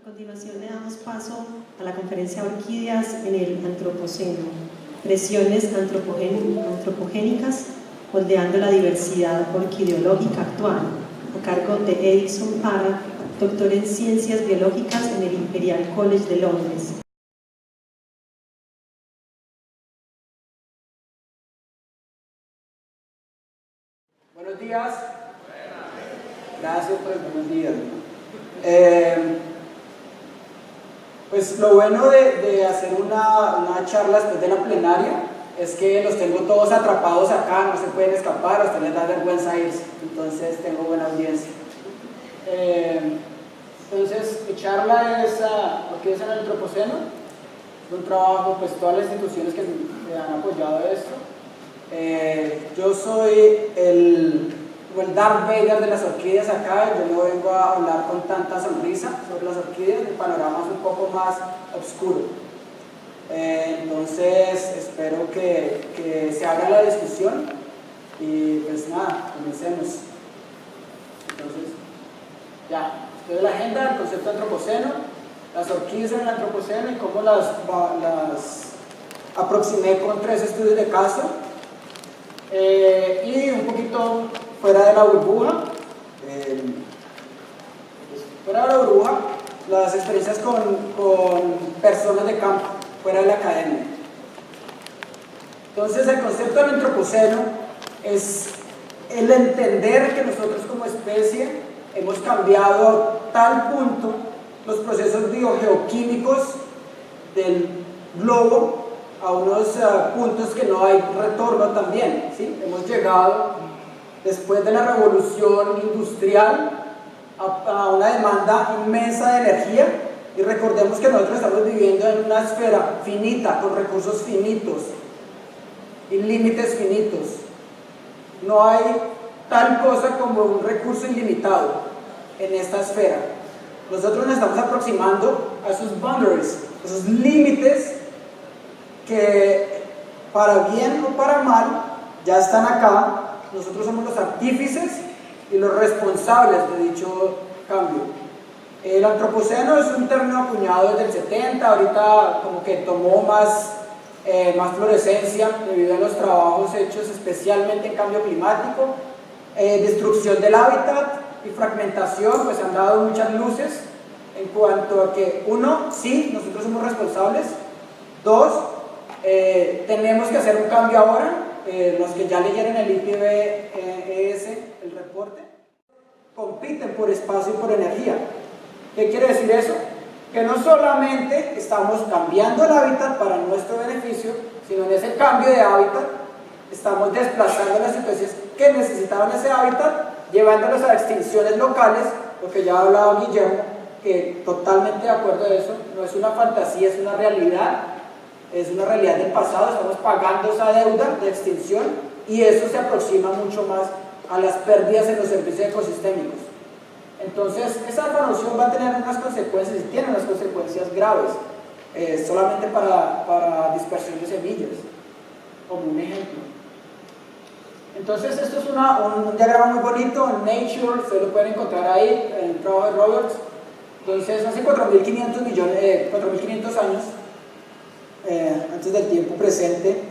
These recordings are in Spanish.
A continuación le damos paso a la conferencia Orquídeas en el Antropoceno, presiones antropogénicas moldeando la diversidad orquideológica actual, a cargo de Edison Parra, doctor en Ciencias Biológicas en el Imperial College de Londres. Buenos días. Gracias por el buenos días. Pues lo bueno de hacer una charla después de la plenaria es que los tengo todos atrapados acá, no se pueden escapar, a ustedes les da vergüenza irse, entonces tengo buena audiencia. Entonces mi charla es Orquídeas en el Antropoceno, es un trabajo, pues todas las instituciones que me han apoyado esto. Yo soy el Darth Vader de las orquídeas acá, yo no vengo a hablar con tanta sonrisa sobre las orquídeas, el panorama es un poco más oscuro. Entonces espero que se abra la discusión y pues nada, comencemos. Entonces, ya, esto es la agenda del concepto antropoceno, las orquídeas en el antropoceno y cómo las aproximé con 3 estudios de caso. Y un poquito fuera de la burbuja, las experiencias con personas de campo, fuera de la academia. Entonces el concepto del antropoceno es el entender que nosotros como especie hemos cambiado a tal punto los procesos biogeoquímicos del globo a unos puntos que no hay retorno también, ¿sí? Hemos llegado, después de la revolución industrial, a una demanda inmensa de energía, y recordemos que nosotros estamos viviendo en una esfera finita, con recursos finitos y límites finitos. No hay tal cosa como un recurso ilimitado en esta esfera. Nosotros nos estamos aproximando a esos boundaries, esos límites que para bien o para mal ya están acá. Nosotros somos los artífices y los responsables de dicho cambio. El antropoceno es un término acuñado desde el 70, ahorita como que tomó más florescencia debido a los trabajos hechos especialmente en cambio climático, destrucción del hábitat y fragmentación, pues han dado muchas luces en cuanto a que, uno, sí, nosotros somos responsables, dos, tenemos que hacer un cambio ahora. Los que ya leyeron el IPBES, el reporte, compiten por espacio y por energía. ¿Qué quiere decir eso? Que no solamente estamos cambiando el hábitat para nuestro beneficio, sino en ese cambio de hábitat estamos desplazando las especies que necesitaban ese hábitat, llevándolos a extinciones locales, porque ya hablaba Guillermo, que totalmente de acuerdo de eso, no es una fantasía, es una realidad. Es una realidad del pasado, estamos pagando esa deuda de extinción y eso se aproxima mucho más a las pérdidas en los servicios ecosistémicos. Entonces, esa evaluación va a tener unas consecuencias, y tiene unas consecuencias graves, solamente para dispersión de semillas, como un ejemplo. Entonces, esto es un diagrama muy bonito en Nature, ustedes lo pueden encontrar ahí, en el trabajo de Roberts. Entonces, hace 4.500 años, antes del tiempo presente,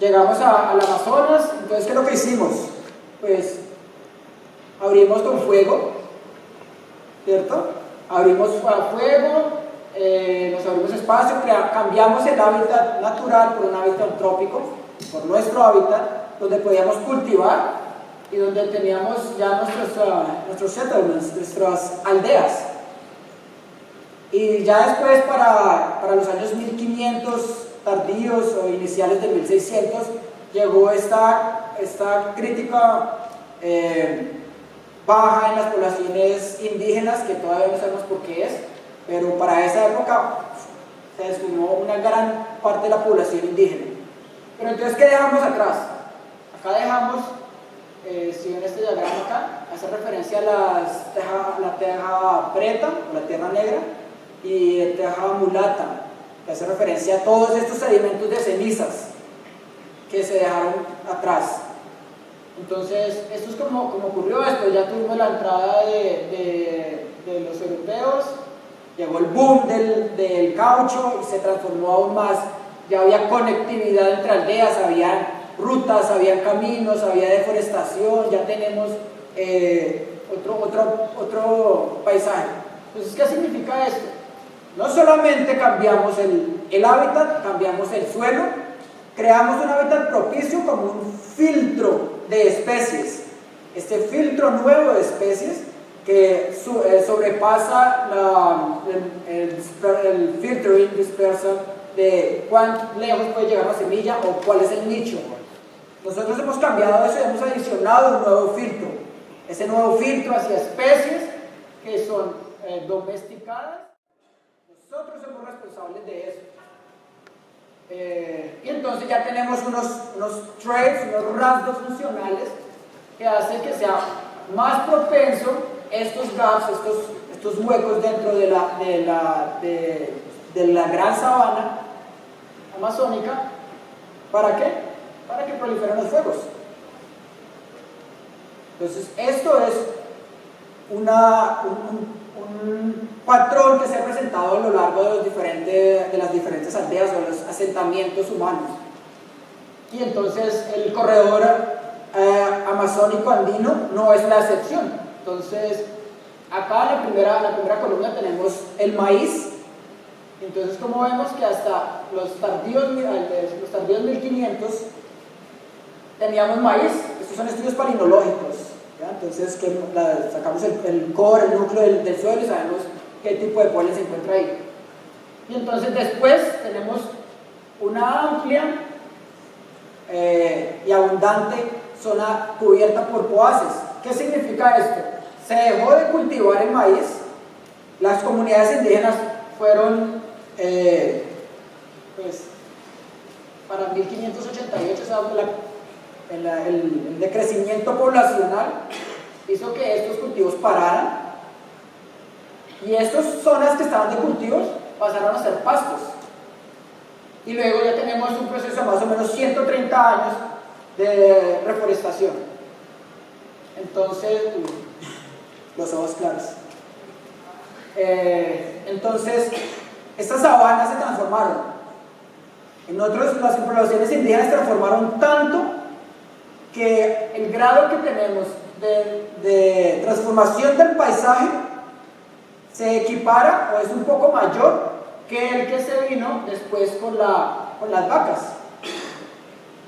llegamos al Amazonas. Entonces, ¿qué es lo que hicimos? Pues abrimos con fuego, ¿cierto? Abrimos fuego, nos abrimos espacio, cambiamos el hábitat natural por un hábitat antrópico, por nuestro hábitat, donde podíamos cultivar y donde teníamos ya nuestros settlements, nuestras aldeas. Y ya después, para los años 1500 tardíos o iniciales de 1600, llegó esta crítica baja en las poblaciones indígenas, que todavía no sabemos por qué es, pero para esa época se descubrió una gran parte de la población indígena. Pero entonces, ¿qué dejamos atrás? Acá dejamos, si ven este diagrama acá, hace referencia a la teja preta o la tierra negra, y teja mulata, que hace referencia a todos estos sedimentos de cenizas que se dejaron atrás. Entonces, esto es como ocurrió esto. Ya tuvimos la entrada de los europeos, llegó el boom del caucho y se transformó aún más. Ya había conectividad entre aldeas, había rutas, había caminos, había deforestación, ya tenemos otro paisaje. Entonces, ¿qué significa esto? No solamente cambiamos el hábitat, cambiamos el suelo, creamos un hábitat propicio como un filtro de especies. Este filtro nuevo de especies que sobrepasa el filtering dispersal de cuán lejos puede llegar la semilla o cuál es el nicho. Nosotros hemos cambiado eso y hemos adicionado un nuevo filtro. Ese nuevo filtro hacia especies que son domesticadas. Nosotros somos responsables de eso. Y entonces ya tenemos unos traits, unos rasgos funcionales que hacen que sea más propenso estos gaps, estos huecos dentro de la gran sabana amazónica. ¿Para qué? Para que proliferen los fuegos. Entonces, esto es un patrón que se ha presentado a lo largo de las diferentes aldeas o los asentamientos humanos. Y entonces el corredor amazónico andino no es la excepción. Entonces, acá en la primera columna tenemos el maíz. Entonces, como vemos que hasta los tardíos 1500 teníamos maíz. Estos son estudios palinológicos, ¿ya? Entonces sacamos el core, el núcleo del suelo y sabemos qué tipo de polen se encuentra ahí. Y entonces después tenemos una amplia y abundante zona cubierta por poaces. ¿Qué significa esto? Se dejó de cultivar el maíz, las comunidades indígenas fueron pues para 1588 el decrecimiento poblacional hizo que estos cultivos pararan y estas zonas que estaban de cultivos pasaron a ser pastos. Y luego ya tenemos un proceso de más o menos 130 años de reforestación. Entonces, los ojos claros. Entonces, estas sabanas se transformaron. En otros, las poblaciones indígenas se transformaron tanto que el grado que tenemos de transformación del paisaje se equipara o es un poco mayor que el que se vino después con las vacas,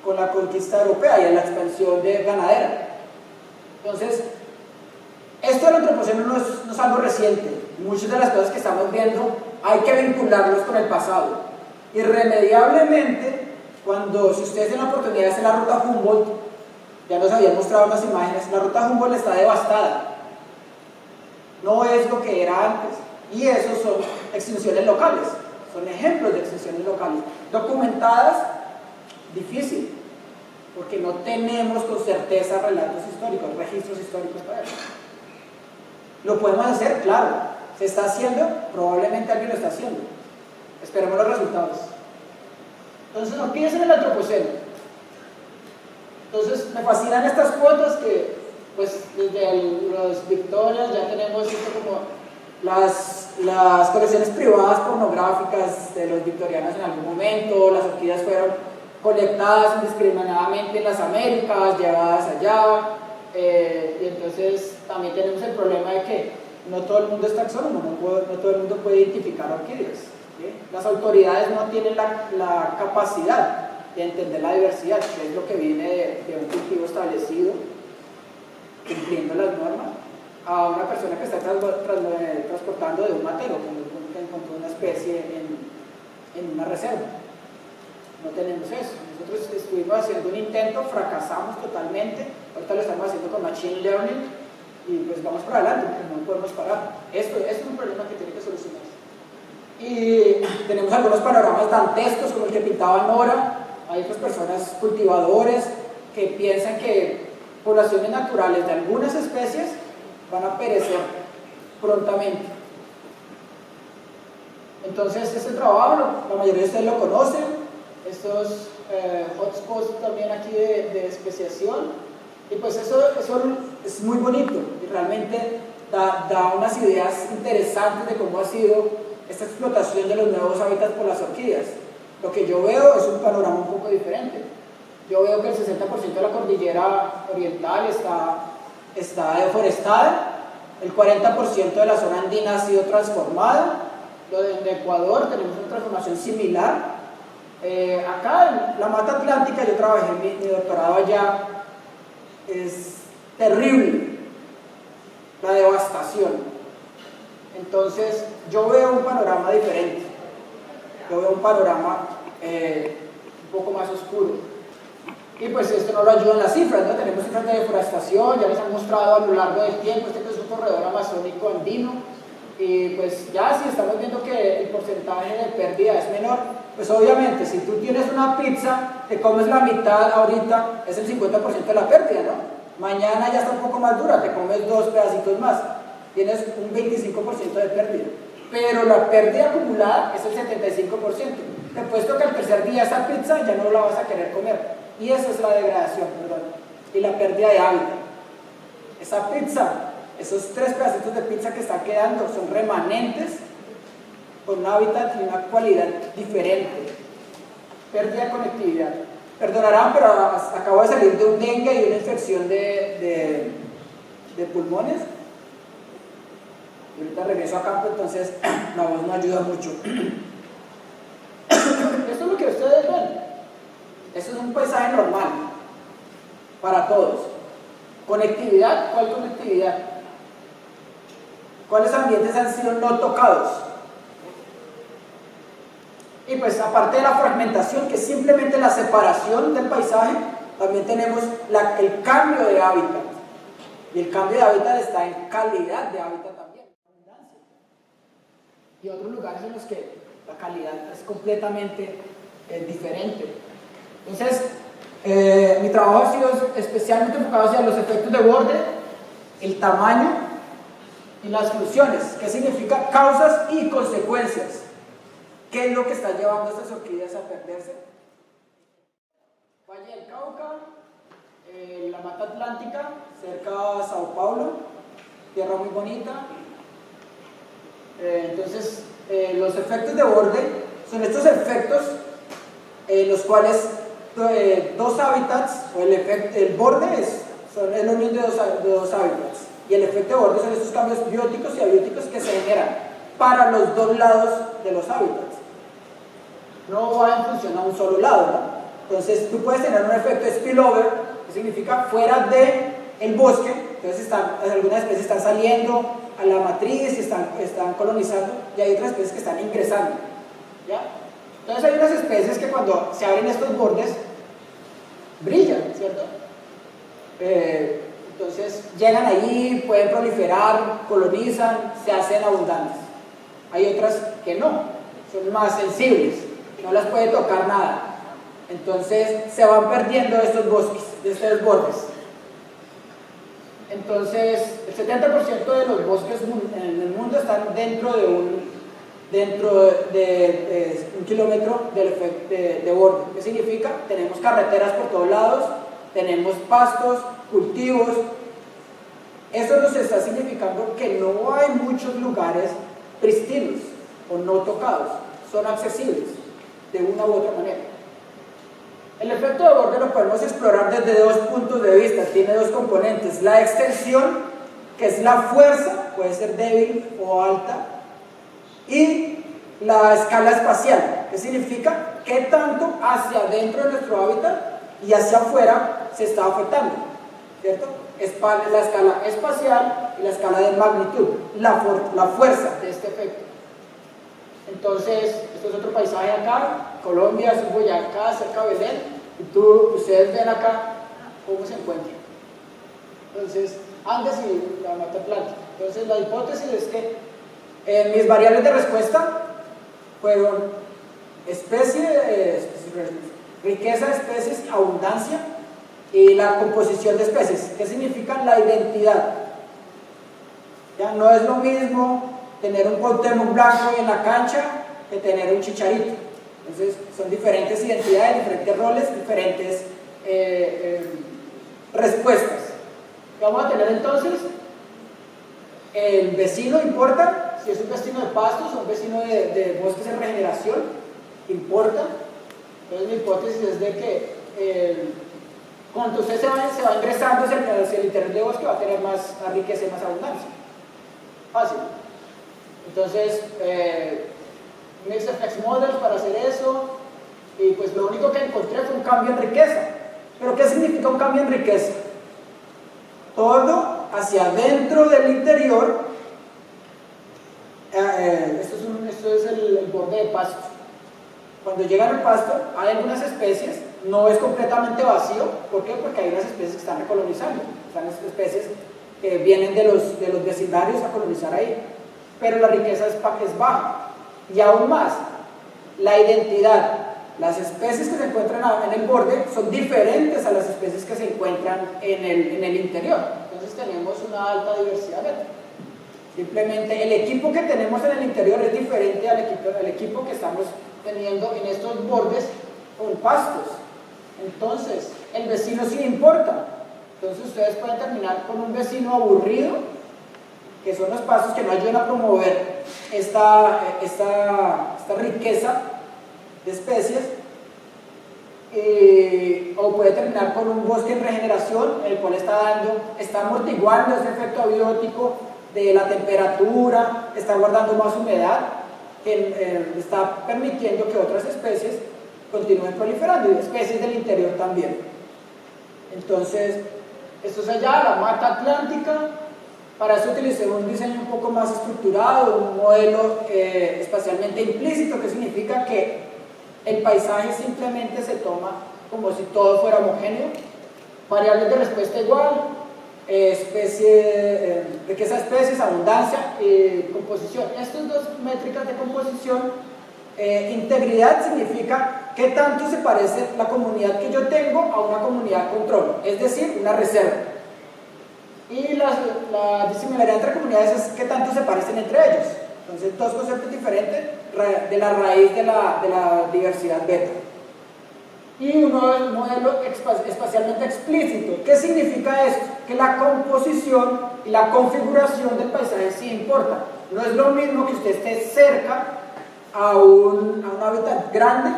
con la conquista europea y la expansión ganadera. Entonces, esto del antropoceno no es algo reciente. Muchas de las cosas que estamos viendo hay que vincularlos con el pasado. Irremediablemente, si ustedes tienen la oportunidad de hacer la ruta Humboldt, ya nos habían mostrado unas imágenes, la ruta Humboldt está devastada. No es lo que era antes. Y esos son extinciones locales, son ejemplos de extinciones locales. Documentadas, difícil, porque no tenemos con certeza relatos históricos, registros históricos para eso. ¿Lo podemos hacer? Claro. ¿Se está haciendo? Probablemente alguien lo está haciendo. Esperemos los resultados. Entonces, ¿qué es en el antropoceno? Entonces, me fascinan estas fotos que, pues, desde los Victorias ya tenemos esto como las colecciones privadas pornográficas de los victorianos en algún momento. Las orquídeas fueron colectadas indiscriminadamente en las Américas, llevadas allá. Y entonces también tenemos el problema de que no todo el mundo es taxónomo, no todo el mundo puede identificar orquídeas, ¿sí? Las autoridades no tienen la capacidad de entender la diversidad, que es lo que viene de un cultivo establecido, cumpliendo las normas, a una persona que está transportando de un matero, que encontró una especie en una reserva. No tenemos eso. Nosotros estuvimos haciendo un intento, fracasamos totalmente. Ahorita lo estamos haciendo con Machine Learning y pues vamos para adelante porque no podemos parar. Esto es un problema que tiene que solucionarse. Y tenemos algunos panoramas dantescos como el que pintaba Nora. Hay otras personas, cultivadores, que piensan que poblaciones naturales de algunas especies van a perecer prontamente. Entonces, este trabajo, la mayoría de ustedes lo conocen. Estos hotspots también aquí de especiación, y pues eso es muy bonito y realmente da unas ideas interesantes de cómo ha sido esta explotación de los nuevos hábitats por las orquídeas. Lo que yo veo es un panorama un poco diferente. Yo veo que el 60% de la cordillera oriental está deforestada, el 40% de la zona andina ha sido transformada, lo de Ecuador tenemos una transformación similar. Acá en la Mata Atlántica, yo trabajé mi doctorado allá, es terrible la devastación. Entonces yo veo un panorama diferente, yo veo un panorama un poco más oscuro. Y pues esto no lo ayudan las cifras, ¿no? Tenemos cifras de deforestación, ya les han mostrado a lo largo del tiempo, este es un corredor amazónico andino, y pues ya si estamos viendo que el porcentaje de pérdida es menor, pues obviamente si tú tienes una pizza, te comes la mitad ahorita, es el 50% de la pérdida, ¿no? Mañana ya está un poco más dura, te comes 2 pedacitos más, tienes un 25% de pérdida, pero la pérdida acumulada es el 75%. Te apuesto que al tercer día esa pizza ya no la vas a querer comer. Y eso es la degradación, perdón, y la pérdida de hábitat. Esa pizza, esos 3 pedacitos de pizza que están quedando son remanentes con un hábitat y una cualidad diferente. Pérdida de conectividad. Perdonarán, pero acabo de salir de un dengue y una infección de pulmones. Y ahorita regreso a campo, entonces la voz no ayuda mucho. Esto es lo que ustedes ven. Eso es un paisaje normal para todos. Conectividad, ¿cuál conectividad? ¿Cuáles ambientes han sido no tocados? Y pues aparte de la fragmentación, que es simplemente la separación del paisaje, también tenemos el cambio de hábitat. Y el cambio de hábitat está en calidad de hábitat también. Y otros lugares en los que la calidad es completamente diferente. Entonces, mi trabajo ha sido especialmente enfocado hacia los efectos de borde, el tamaño y las funciones. ¿Qué significa? Causas y consecuencias. ¿Qué es lo que está llevando a estas orquídeas a perderse? Valle del Cauca, la Mata Atlántica, cerca de Sao Paulo, tierra muy bonita. Entonces, los efectos de borde son estos efectos los cuales dos hábitats, o el borde es la unión de dos hábitats, y el efecto de borde son estos cambios bióticos y abióticos que se generan para los dos lados de los hábitats. No va en función a un solo lado, ¿no? Entonces tú puedes tener un efecto spillover, que significa fuera del bosque, entonces algunas especies están saliendo a la matriz y están colonizando, y hay otras especies que están ingresando, ¿ya? Entonces hay unas especies que cuando se abren estos bordes brillan, ¿cierto? Entonces llegan ahí, pueden proliferar, colonizan, se hacen abundantes. Hay otras que no, son más sensibles, no las puede tocar nada. Entonces se van perdiendo estos bosques, de estos bordes. Entonces el 70% de los bosques en el mundo están dentro de un kilómetro de borde. ¿Qué significa? Tenemos carreteras por todos lados, tenemos pastos, cultivos. Eso nos está significando que no hay muchos lugares pristinos o no tocados, son accesibles de una u otra manera. El efecto de borde lo podemos explorar desde 2 puntos de vista, tiene 2 componentes: la extensión, que es la fuerza, puede ser débil o alta, y la escala espacial, que significa qué tanto hacia adentro de nuestro hábitat y hacia afuera se está afectando, ¿cierto? La escala espacial y la escala de magnitud, la fuerza de este efecto. Entonces, esto es otro paisaje acá, Colombia, es Boyacá, cerca de Belén, y ustedes ven acá cómo se encuentra. Entonces, Andes y la Mata Atlántica. Entonces, la hipótesis es que mis variables de respuesta fueron riqueza de especies, abundancia, y la composición de especies. ¿Qué significa? La identidad. ¿Ya? No es lo mismo tener un Cuauhtémoc blanco en la cancha que tener un Chicharito. Entonces son diferentes identidades, diferentes roles, diferentes respuestas. ¿Qué vamos a tener entonces? ¿El vecino importa? si es un vecino de pastos o un vecino de bosques en regeneración, importa. Entonces mi hipótesis es de que cuando usted se va ingresando hacia el interior del bosque, va a tener más riqueza y más abundancia. Fácil. Entonces, mixed effects models para hacer eso, y pues lo único que encontré fue un cambio en riqueza. ¿Pero qué significa un cambio en riqueza? Todo hacia adentro del interior. Esto es el borde de pasto. Cuando llega al pasto, hay algunas especies, no es completamente vacío. ¿Por qué? Porque hay unas especies que están recolonizando, están especies que vienen de los vecindarios a colonizar ahí, pero la riqueza es baja. Y aún más, la identidad, las especies que se encuentran en el borde son diferentes a las especies que se encuentran en el interior. Entonces tenemos una alta diversidad. Simplemente el equipo que tenemos en el interior es diferente al equipo que estamos teniendo en estos bordes con pastos. Entonces, el vecino sí importa. Entonces ustedes pueden terminar con un vecino aburrido, que son los pastos que no ayudan a promover esta riqueza de especies, o puede terminar con un bosque en regeneración, el cual está amortiguando ese efecto abiótico de la temperatura, está guardando más humedad, que está permitiendo que otras especies continúen proliferando, y especies del interior también. Entonces, esto es allá, la mata atlántica. Para eso utilicé un diseño un poco más estructurado, un modelo espacialmente implícito, que significa que el paisaje simplemente se toma como si todo fuera homogéneo, variables de respuesta igual, riqueza de especies, abundancia y composición. Estas dos métricas de composición, integridad significa qué tanto se parece la comunidad que yo tengo a una comunidad control, es decir, una reserva. Y la disimilaridad entre comunidades es qué tanto se parecen entre ellos. Entonces, dos conceptos diferentes de la raíz de la diversidad beta. Y un modelo espacialmente explícito. ¿Qué significa esto? Que la composición y la configuración del paisaje sí importa. No es lo mismo que usted esté cerca a un hábitat grande,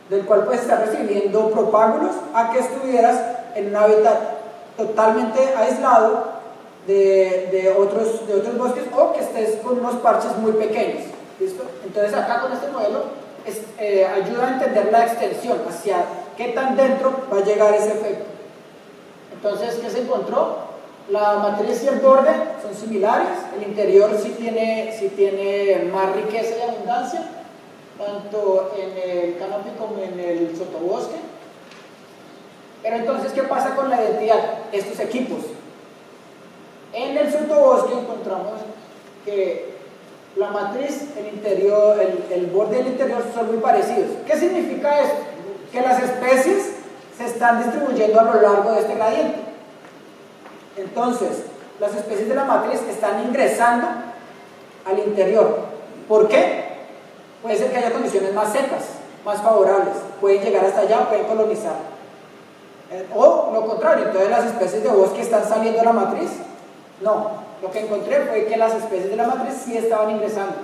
del cual puedes estar recibiendo propágulos, a que estuvieras en un hábitat totalmente aislado de otros bosques, o que estés con unos parches muy pequeños. ¿Listo? Entonces acá con este modelo ayuda a entender la extensión, hacia qué tan dentro va a llegar ese efecto. Entonces, ¿qué se encontró? La matriz y el borde son similares, el interior sí tiene más riqueza y abundancia, tanto en el canopy como en el sotobosque. Pero entonces, ¿qué pasa con la identidad? Estos equipos. En el sotobosque encontramos que la matriz, el interior, el borde del interior son muy parecidos. ¿Qué significa esto? Que las especies se están distribuyendo a lo largo de este gradiente. Entonces, las especies de la matriz están ingresando al interior. ¿Por qué? Puede ser que haya condiciones más secas, más favorables, pueden llegar hasta allá, pueden colonizar. O lo contrario, entonces las especies de bosque están saliendo a la matriz. No, lo que encontré fue que las especies de la matriz sí estaban ingresando.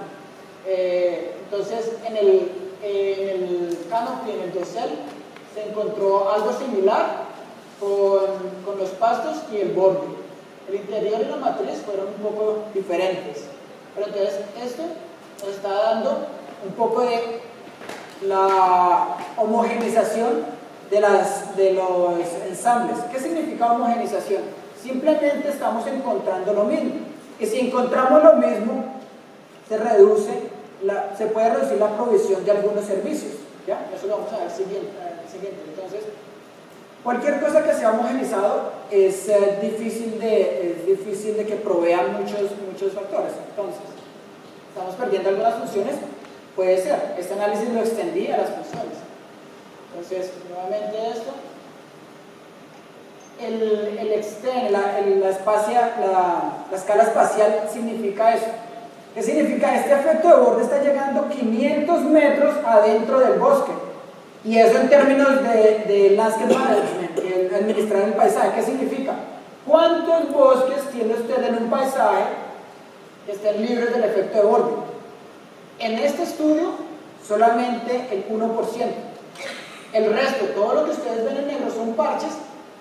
Entonces, en el canopy, en el dosel, se encontró algo similar con los pastos y el borde. El interior y la matriz fueron un poco diferentes. Pero entonces esto nos está dando un poco de la homogenización de los ensambles. ¿Qué significa homogenización? Simplemente estamos encontrando lo mismo. Y si encontramos lo mismo, se puede reducir la provisión de algunos servicios. ¿Ya? Eso lo vamos a ver siguiente. Entonces, cualquier cosa que sea homogenizado es difícil de que provean muchos factores. Entonces, estamos perdiendo algunas funciones. Puede ser. Este análisis lo extendí a las funciones. Entonces, nuevamente esto. La escala espacial significa eso. ¿Qué significa? Este efecto de borde está llegando 500 metros adentro del bosque. Y eso en términos de landscape management, de administrar el paisaje. ¿Qué significa? ¿Cuántos bosques tiene usted en un paisaje que estén libres del efecto de borde. En este estudio, solamente el 1%. El resto, todo lo que ustedes ven en negro son parches,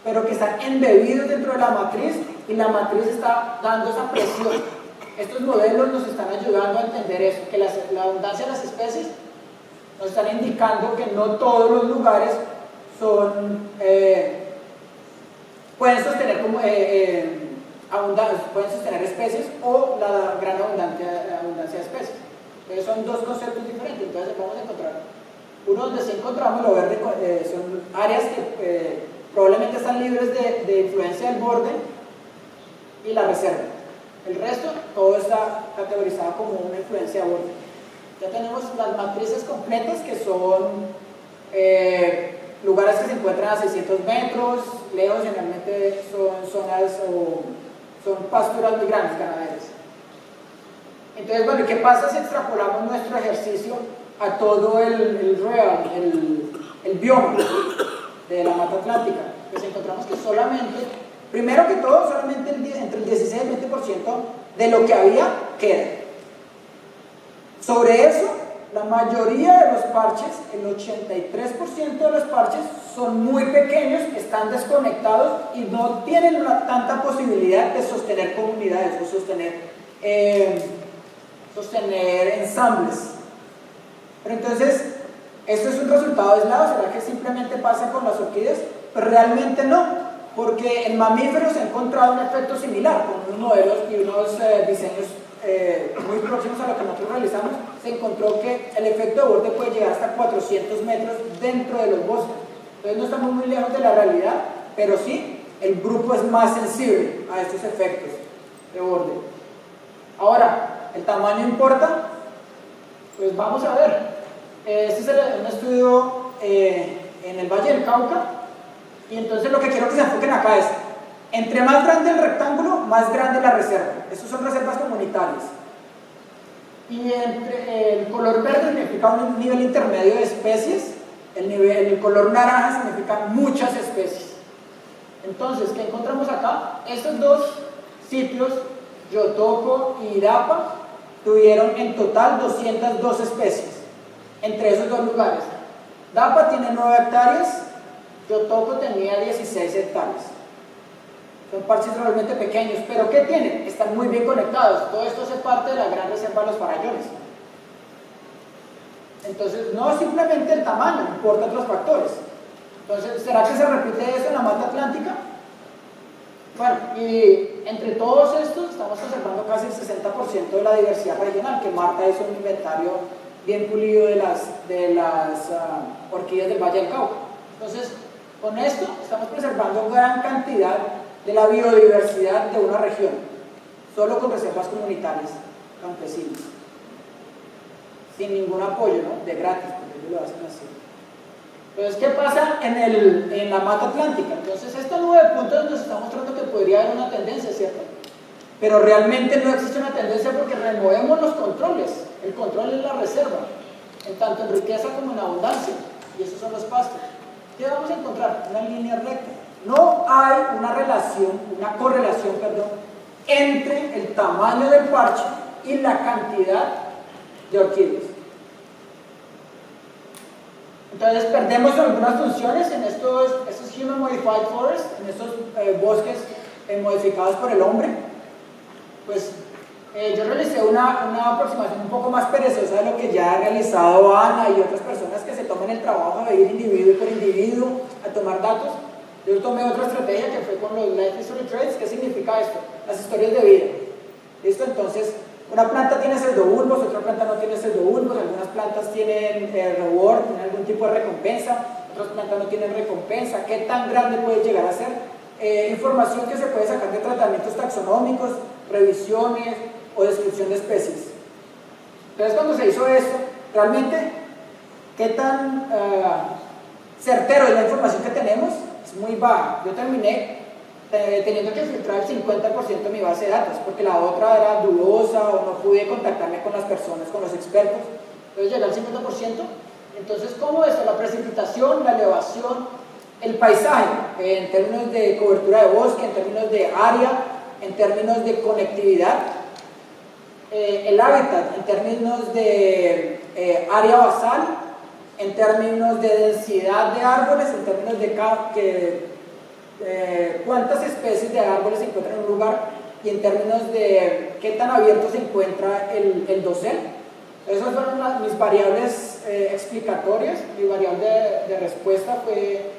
pero que están embebidos dentro de la matriz y la matriz está dando esa presión. Estos modelos nos están ayudando a entender eso, que la abundancia de las especies nos están indicando que no todos los lugares pueden sostener pueden sostener especies o la gran abundancia de especies. Entonces son dos conceptos diferentes. Entonces vamos a encontrar uno donde sí encontramos lo verde, son áreas que probablemente están libres de influencia del borde y la reserva. El resto, todo está categorizado como una influencia de borde. Ya tenemos las matrices completas, que son lugares que se encuentran a 600 metros, lejos, generalmente son zonas o son pasturas muy grandes, ganaderas. Entonces, bueno, ¿qué pasa si extrapolamos nuestro ejercicio a todo el bioma de la mata atlántica? Pues encontramos que solamente, primero que todo, solamente entre el 16 y el 20% de lo que había queda. Sobre eso, la mayoría de los parches, el 83% de los parches son muy pequeños, están desconectados y no tienen tanta posibilidad de sostener comunidades o sostener ensambles. Pero entonces, ¿esto es un resultado aislado? ¿Será que simplemente pasa con las orquídeas? Pues realmente no, porque en mamíferos se ha encontrado un efecto similar, con unos modelos y unos diseños muy próximos a lo que nosotros realizamos. Se encontró que el efecto de borde puede llegar hasta 400 metros dentro de los bosques. Entonces no estamos muy lejos de la realidad, pero sí, el grupo es más sensible a estos efectos de borde. Ahora, ¿el tamaño importa? Pues vamos a ver. Este es un estudio en el Valle del Cauca, y entonces lo que quiero que se enfoquen acá es, entre más grande el rectángulo, más grande la reserva. Estas son reservas comunitarias. Y el color verde significa un nivel intermedio de especies, el color naranja significa muchas especies. Entonces, ¿qué encontramos acá? Estos dos sitios, Yotoco y Irapa, tuvieron en total 202 especies entre esos dos lugares. Dapa tiene 9 hectáreas, Yotoco tenía 16 hectáreas. Son parches realmente pequeños, pero ¿qué tienen? Están muy bien conectados. Todo esto hace parte de la gran reserva de los farallones. Entonces, no simplemente el tamaño, importa otros factores. Entonces, ¿será que se repite eso en la mata atlántica? Bueno, y entre todos estos estamos conservando casi el 60% de la diversidad regional, que Marta hizo un inventario bien pulido de las orquídeas del Valle del Cauca. Entonces, con esto estamos preservando gran cantidad de la biodiversidad de una región, solo con reservas comunitarias campesinas, sin ningún apoyo, ¿no? De gratis, porque ellos lo hacen así. Entonces, ¿qué pasa en la mata atlántica? Entonces, estos 9 puntos nos está mostrando que podría haber una tendencia, ¿cierto? Pero realmente no existe una tendencia porque removemos los controles. El control es la reserva, en tanto en riqueza como en abundancia, y esos son los pastos. ¿Qué vamos a encontrar? Una línea recta. No hay una correlación, entre el tamaño del parche y la cantidad de orquídeas. Entonces perdemos algunas funciones en estos Human Modified Forests, en estos bosques modificados por el hombre. Pues yo realicé una aproximación un poco más perezosa de lo que ya ha realizado Ana y otras personas que se toman el trabajo de ir individuo por individuo a tomar datos. Yo tomé otra estrategia que fue con los Life History Traits. ¿Qué significa esto? Las historias de vida. ¿Listo? Entonces, una planta tiene pseudobulbos, otra planta no tiene pseudobulbos, algunas plantas tienen reward, tienen algún tipo de recompensa, otras plantas no tienen recompensa. ¿Qué tan grande puede llegar a ser? Información que se puede sacar de tratamientos taxonómicos, revisiones o descripción de especies. Entonces, cuando se hizo esto, realmente, ¿qué tan certero es la información que tenemos? Es muy baja. Yo terminé teniendo que filtrar el 50% de mi base de datos, porque la otra era dudosa o no pude contactarme con las personas, con los expertos. Entonces llegué al 50%. Entonces, ¿cómo es? La precipitación, la elevación, el paisaje, en términos de cobertura de bosque, en términos de área, en términos de conectividad, el hábitat en términos de área basal, en términos de densidad de árboles, en términos de cuántas especies de árboles se encuentran en un lugar y en términos de qué tan abierto se encuentra el dosel. Esas fueron mis variables explicatorias. Mi variable de respuesta fue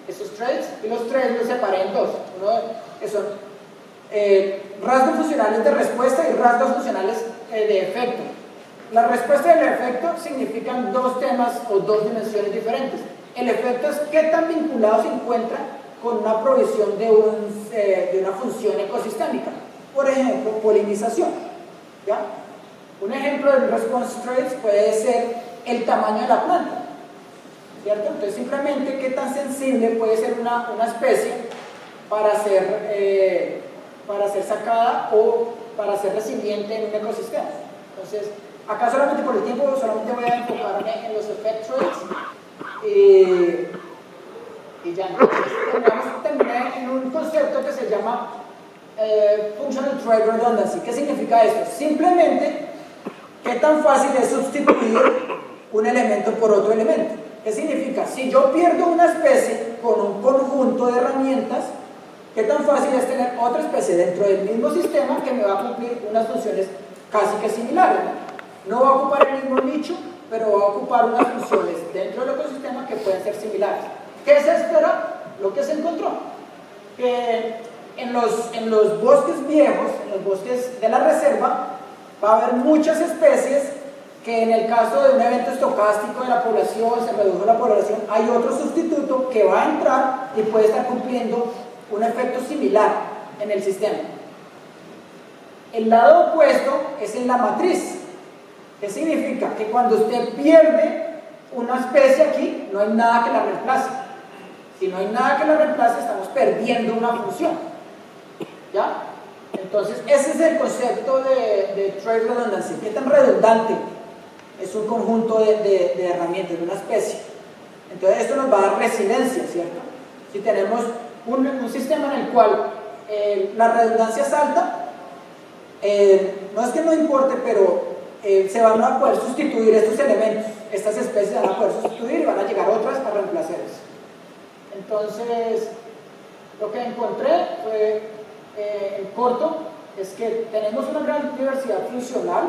esos traits, y los traits los separé en dos. Uno que son rasgos funcionales de respuesta y rasgos funcionales de efecto. La respuesta y el efecto significan dos temas o dos dimensiones diferentes. El efecto es qué tan vinculado se encuentra con una provisión de una función ecosistémica. Por ejemplo, polinización. ¿Ya? Un ejemplo de response traits puede ser el tamaño de la planta, ¿cierto? Entonces, simplemente qué tan sensible puede ser una especie para ser sacada o para ser resiliente en un ecosistema. Entonces, acá solamente por el tiempo, solamente voy a enfocarme en los effect traits y ya. Entonces, terminé en un concepto que se llama Functional Trait Redundancy. ¿Qué significa esto? Simplemente, ¿qué tan fácil es sustituir un elemento por otro elemento? ¿Qué significa? Si yo pierdo una especie con un conjunto de herramientas, ¿qué tan fácil es tener otra especie dentro del mismo sistema que me va a cumplir unas funciones casi que similares? No va a ocupar el mismo nicho, pero va a ocupar unas funciones dentro del ecosistema que pueden ser similares. ¿Qué se espera? Lo que se encontró. Que en los bosques viejos, en los bosques de la reserva, va a haber muchas especies que en el caso de un evento estocástico de la población, se redujo la población, hay otro sustituto que va a entrar y puede estar cumpliendo un efecto similar en el sistema. El lado opuesto es en la matriz. ¿Qué significa? Que cuando usted pierde una especie aquí, no hay nada que la reemplace. Si no hay nada que la reemplace, estamos perdiendo una función. ¿Ya? Entonces, ese es el concepto de trait redundancy. ¿Qué tan redundante es un conjunto de herramientas de una especie? Entonces, esto nos va a dar resiliencia, ¿cierto? Si tenemos un sistema en el cual la redundancia es alta, no es que no importe, pero se van a poder sustituir estos elementos, estas especies van a poder sustituir y van a llegar otras a reemplazarlas. Entonces, lo que encontré fue, en corto, es que tenemos una gran diversidad funcional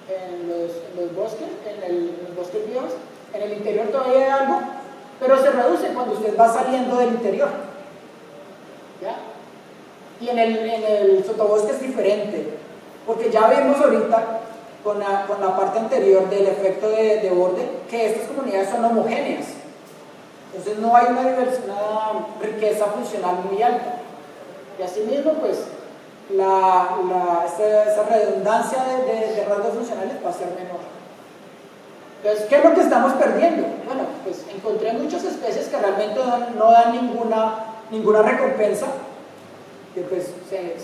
en los bosques, en los bosques viejos. En el interior todavía hay algo, pero se reduce cuando usted va saliendo del interior. ¿Ya? Y en el sotobosque es diferente, porque ya vimos ahorita con la parte anterior del efecto de borde que estas comunidades son homogéneas. Entonces no hay una riqueza funcional muy alta. Y asimismo, pues, esa redundancia de rasgos funcionales va a ser menor. Entonces, ¿qué es lo que estamos perdiendo? Bueno, pues encontré muchas especies que realmente no dan ninguna recompensa, que pues se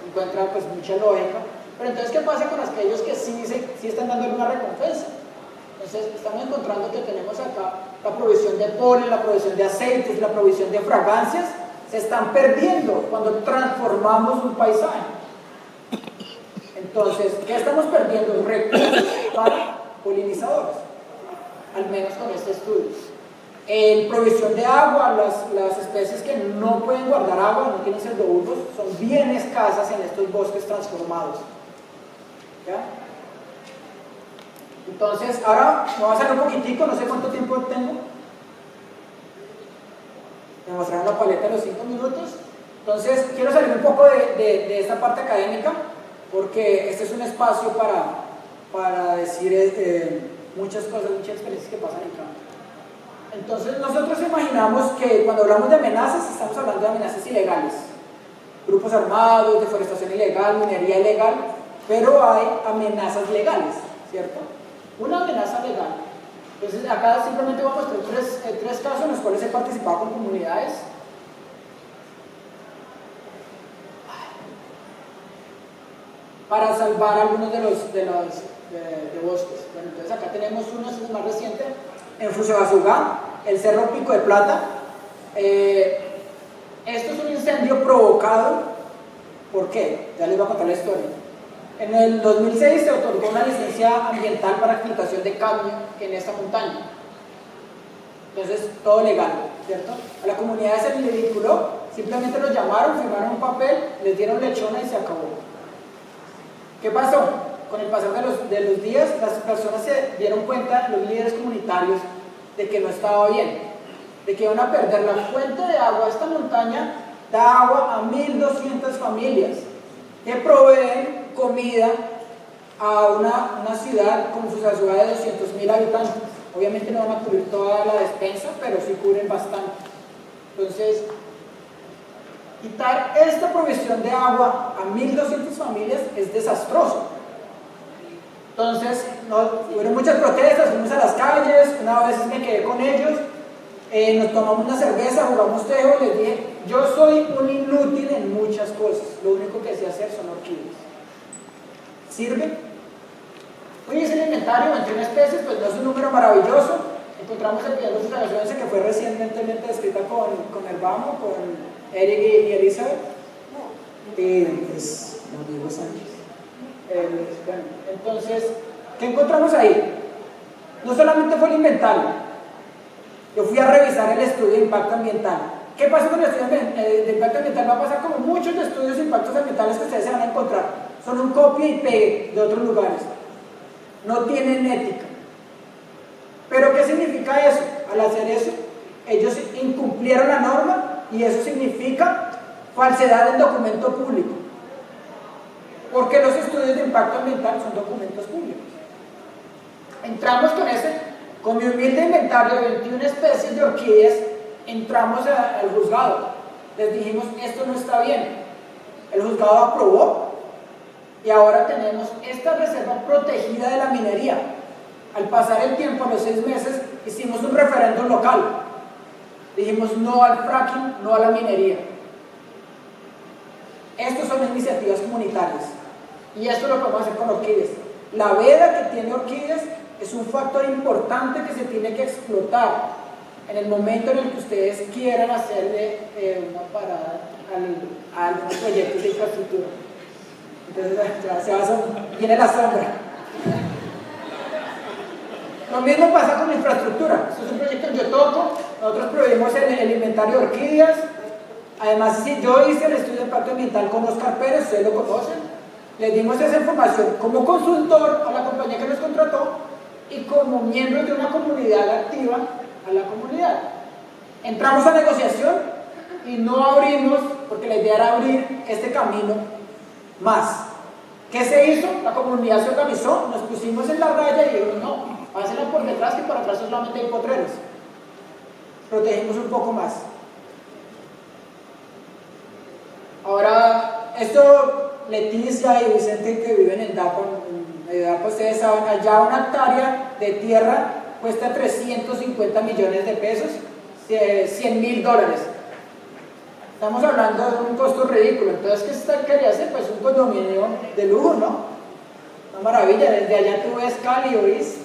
encuentra pues mucha lógica. Pero entonces, ¿qué pasa con aquellos que sí están dando alguna recompensa? Entonces, estamos encontrando que tenemos acá la provisión de polen, la provisión de aceites, la provisión de fragancias, se están perdiendo cuando transformamos un paisaje. Entonces, ¿qué estamos perdiendo? Recursos para polinizadores, al menos con este estudio. En provisión de agua, las especies que no pueden guardar agua, no tienen pseudobulbos, son bien escasas en estos bosques transformados. ¿Ya? Entonces, ahora me voy a hacer un poquitico, no sé cuánto tiempo tengo. Me mostraron la paleta de los 5 minutos. Entonces, quiero salir un poco de esta parte académica, porque este es un espacio para decir muchas cosas, muchas experiencias que pasan en campo. Entonces, nosotros imaginamos que cuando hablamos de amenazas, estamos hablando de amenazas ilegales. Grupos armados, deforestación ilegal, minería ilegal, pero hay amenazas legales, ¿cierto? Una amenaza legal. Entonces, acá simplemente voy a mostrar tres casos en los cuales he participado con comunidades. Para salvar algunos de bosques. Bueno, entonces acá tenemos uno, este es el más reciente, en Fusagasugá, el Cerro Pico de Plata. Esto es un incendio provocado ¿Por qué? Ya les voy a contar la historia. En el 2006 se otorgó una licencia ambiental para explotación de cadmio en esta montaña. Entonces, todo legal, ¿cierto? A la comunidad se le vinculó, simplemente los llamaron, firmaron un papel, les dieron lechona y se acabó. ¿Qué pasó? Con el pasar de los días, las personas se dieron cuenta, los líderes comunitarios, de que no estaba bien, de que iban a perder la fuente de agua. Esta montaña da agua a 1.200 familias que proveen comida a una ciudad como su ciudad de 200.000 habitantes. Obviamente no van a cubrir toda la despensa, pero sí cubren bastante. Entonces, quitar esta provisión de agua a 1.200 familias es desastroso. Entonces, hubo muchas protestas, fuimos a las calles, una vez me quedé con ellos, nos tomamos una cerveza, jugamos tejo, les dije, yo soy un inútil en muchas cosas, lo único que sé hacer son orquídeas. ¿Sirve? Hoy es el inventario, 21 especies, pues no es un número maravilloso. Encontramos el Piedros Fragaciones, que fue recientemente descrita con Herbamo, con Eric y Elizabeth, y pues los mismos años. Bueno, entonces, ¿qué encontramos ahí? No solamente fue el inventario, yo fui a revisar el estudio de impacto ambiental. ¿Qué pasa con el estudio de impacto ambiental? Va a pasar como muchos estudios de impactos ambientales que ustedes se van a encontrar. Son un copia y pegue de otros lugares. No tienen ética. ¿Pero qué significa eso? Al hacer eso, ellos incumplieron la norma y eso significa falsedad del documento público. Porque los estudios de impacto ambiental son documentos públicos. Entramos con mi humilde inventario de 21 especies de orquídeas, entramos al juzgado. Les dijimos, esto no está bien. El juzgado aprobó y ahora tenemos esta reserva protegida de la minería. Al pasar el tiempo, a los 6 meses, hicimos un referéndum local. Dijimos no al fracking, no a la minería. Estas son iniciativas comunitarias y esto lo podemos hacer con orquídeas. La veda que tiene orquídeas es un factor importante que se tiene que explotar en el momento en el que ustedes quieran hacerle una parada a algunos proyectos de infraestructura. Entonces viene la sombra. Lo mismo pasa con la infraestructura. Esto es un proyecto en Yotoco, nosotros proveímos el inventario de orquídeas. Además, yo hice el estudio de impacto ambiental con Oscar Pérez, ustedes lo conocen. Les dimos esa información como consultor a la compañía que nos contrató y como miembros de una comunidad activa a la comunidad. Entramos a negociación y no abrimos, porque la idea era abrir este camino más. ¿Qué se hizo? La comunidad se organizó, nos pusimos en la raya y dijimos, no, pásenla por detrás, que por atrás solamente hay potreros. Protegimos un poco más. Ahora, esto, Leticia y Vicente que viven en Dapa, ustedes saben, allá una hectárea de tierra cuesta 350 millones de pesos, $100.000. Estamos hablando de un costo ridículo. Entonces, ¿qué quería hacer? Pues un condominio de lujo, ¿no? Una maravilla. Desde allá tú ves Cali, ¿oís?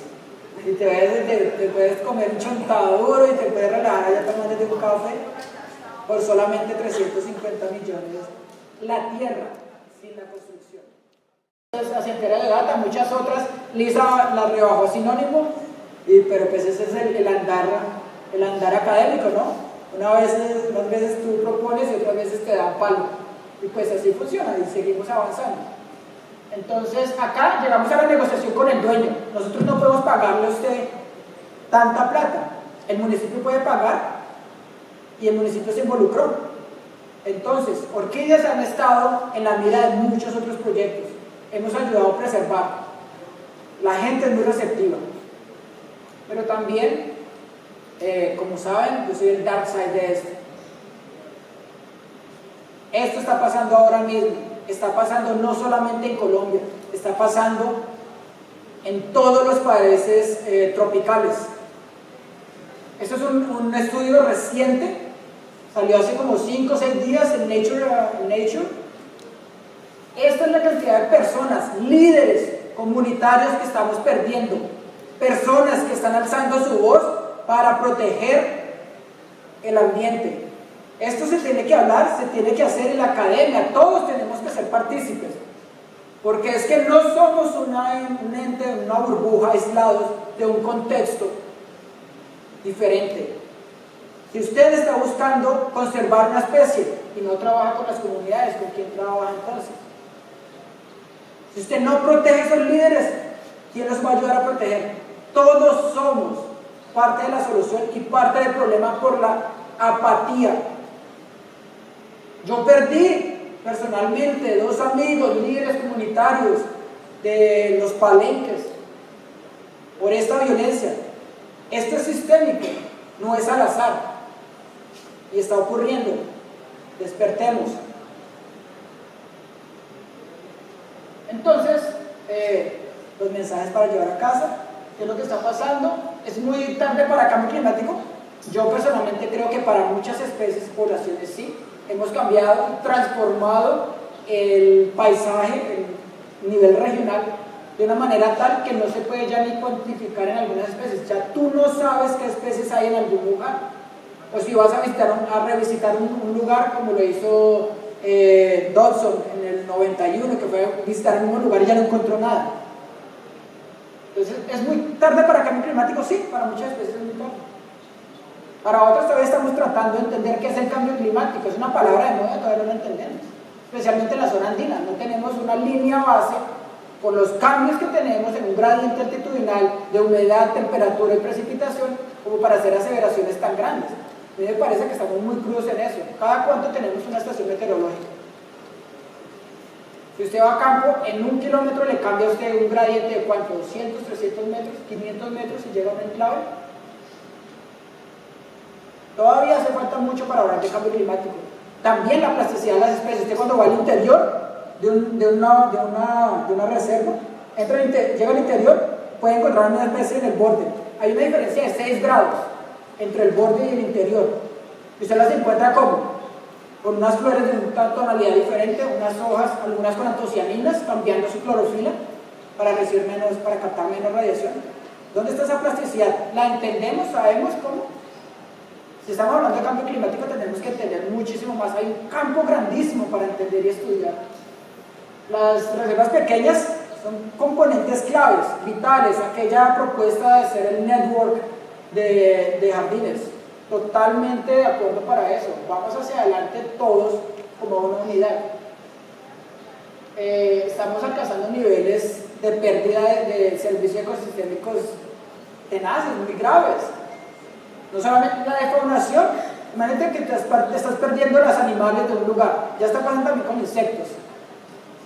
Y te puedes comer un chontaduro y te puedes relajar allá tomándote un café por solamente 350 millones. La tierra, sin la construcción. Entonces, la Cientera de Data, muchas otras, Lisa la rebajó sinónimo, pero pues ese es el andar académico, ¿no? Unas veces tú propones y otras veces te dan palo. Y pues así funciona y seguimos avanzando. Entonces, acá llegamos a la negociación con el dueño. Nosotros no podemos pagarle a usted tanta plata. El municipio puede pagar y el municipio se involucró. Entonces, orquídeas han estado en la mira de muchos otros proyectos. Hemos ayudado a preservar. La gente es muy receptiva. Pero también, como saben, yo soy el dark side de esto. Esto está pasando ahora mismo. Está pasando no solamente en Colombia, está pasando en todos los países tropicales. Esto es un estudio reciente, salió hace como 5 o 6 días en Nature. Esta es la cantidad de personas, líderes comunitarios que estamos perdiendo, personas que están alzando su voz para proteger el ambiente. Esto se tiene que hablar, se tiene que hacer en la academia, todos tenemos que ser partícipes, porque es que no somos un ente, una burbuja aislados de un contexto diferente. Si usted está buscando conservar una especie y no trabaja con las comunidades, ¿con quién trabaja entonces? Si usted no protege a esos líderes, ¿quién los va a ayudar a proteger? Todos somos parte de la solución y parte del problema por la apatía. Yo perdí personalmente 2 amigos, líderes comunitarios de los palenques por esta violencia. Esto es sistémico, no es al azar y está ocurriendo. Despertemos. Entonces, los mensajes para llevar a casa, ¿qué es lo que está pasando? Es muy tarde para cambio climático. Yo personalmente creo que para muchas especies y poblaciones sí. Hemos cambiado, transformado el paisaje, el nivel regional, de una manera tal que no se puede ya ni cuantificar en algunas especies. Ya tú no sabes qué especies hay en algún lugar. O si vas a revisitar un lugar como lo hizo Dodson en el 91, que fue a visitar el mismo lugar y ya no encontró nada. Entonces, ¿es muy tarde para el cambio climático? Sí, para muchas especies es muy tarde. Para otras todavía estamos tratando de entender qué es el cambio climático. Es una palabra de moda, todavía no lo entendemos. Especialmente en la zona andina. No tenemos una línea base por los cambios que tenemos en un gradiente altitudinal de humedad, temperatura y precipitación como para hacer aseveraciones tan grandes. A mí me parece que estamos muy crudos en eso. ¿Cada cuánto tenemos una estación meteorológica? Si usted va a campo, en 1 kilómetro le cambia a usted un gradiente de ¿cuánto? 200, 300 metros, 500 metros y llega a un enclave. Todavía hace falta mucho para hablar de cambio climático. También la plasticidad de las especies. Usted cuando va al interior de una reserva, llega al interior, puede encontrar una especie en el borde. Hay una diferencia de 6 grados entre el borde y el interior. Y usted las encuentra ¿cómo? Con unas flores de una tonalidad diferente, unas hojas, algunas con antocianinas, cambiando su clorofila para recibir menos, para captar menos radiación. ¿Dónde está esa plasticidad? ¿La entendemos? ¿Sabemos cómo? Si estamos hablando de cambio climático tenemos que entender muchísimo más. Hay un campo grandísimo para entender y estudiar. Las reservas pequeñas son componentes claves, vitales. Aquella propuesta de ser el network de jardines, totalmente de acuerdo para eso. Vamos hacia adelante todos como una unidad. Estamos alcanzando niveles de pérdida de servicios ecosistémicos tenaces, muy graves. No solamente la deformación, imagínate que te estás perdiendo los animales de un lugar, ya está pasando también con insectos.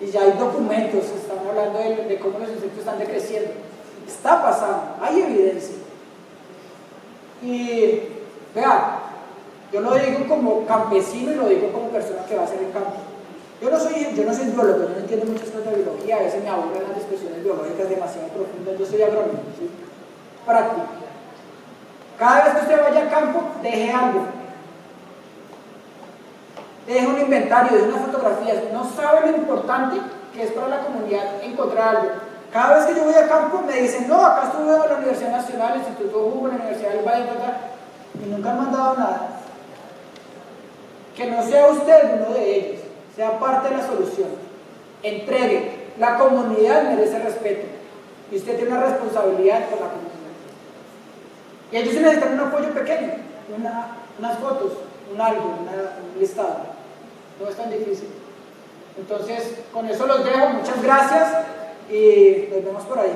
Y ya hay documentos, están hablando de cómo los insectos están decreciendo. Está pasando, hay evidencia. Y vean, yo lo digo como campesino y lo digo como persona que va a hacer el campo. Yo no soy biólogo, yo no entiendo muchas cosas de biología, a veces me aburren las discusiones biológicas demasiado profundas. Yo soy agrónomo, ¿sí? Práctico. Cada vez que usted vaya al campo, deje algo. Deje un inventario, deje unas fotografías. No sabe lo importante que es para la comunidad encontrar algo. Cada vez que yo voy al campo me dicen, no, acá estuve en la Universidad Nacional, el Instituto Hugo, la Universidad del Valle, y nunca han mandado nada. Que no sea usted uno de ellos, sea parte de la solución. Entregue. La comunidad merece respeto y usted tiene una responsabilidad por la comunidad. Y ellos sí necesitan un apoyo pequeño, unas fotos, un listado. No es tan difícil. Entonces, con eso los dejo. Muchas gracias y nos vemos por ahí.